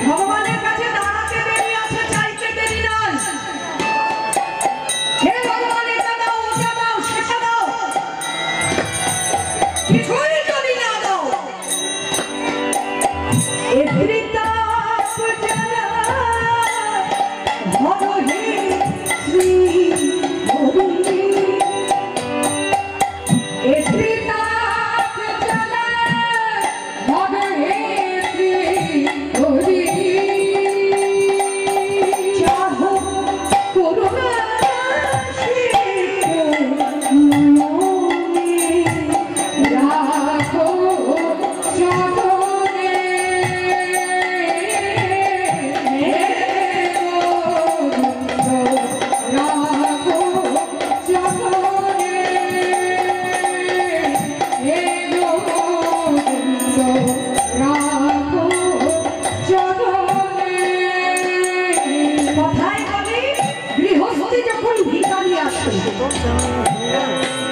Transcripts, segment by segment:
ভগবানের কাছে দাঁড়াতে দেরি আছে, চাইতে দেরি নয়। হে ভগবান, এটা দাও, ওটা দাও, সেটা দাও, কিছুই যদি না দাও,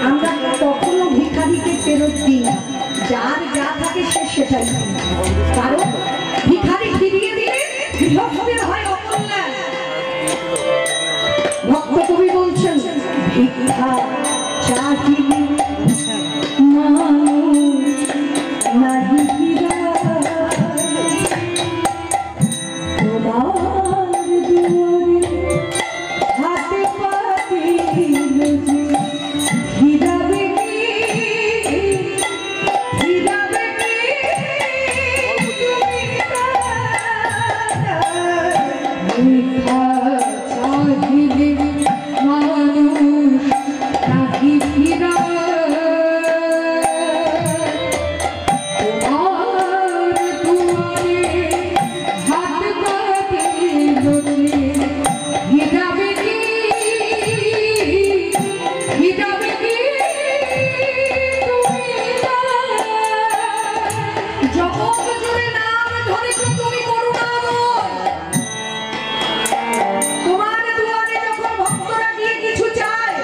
আমরা কখনো ভিখারিকে ফেরত দিই না, যার যা থাকে সে সেটাই, কারণ ভিখারি ফিরিয়ে দিলে গৃহস্থের হয় অকল্যাণ। ভক্ত কবি বলছেন, ভিক্ষা চাহিলে মানুষ নাহি ফিরা, তোমার দুয়ারে হাতে পাতিল যে হিরাবে কি, হিরাবে কি তুমি ভিক্ষা চাহিলে মানুষ নাহি ফিরা, তোমার দুয়ারে হাত পাতিল যে হিরাবে কি, হিরাবে কি তুমি জগৎ জুড়ে নাম ধরেছ তুমি করুণাময়। তোমার দুয়ারে যখন ভক্তরা গিয়ে কিছু চায়,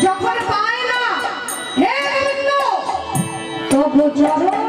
যখন পায় না, হে গোবিন্দ তব চরণ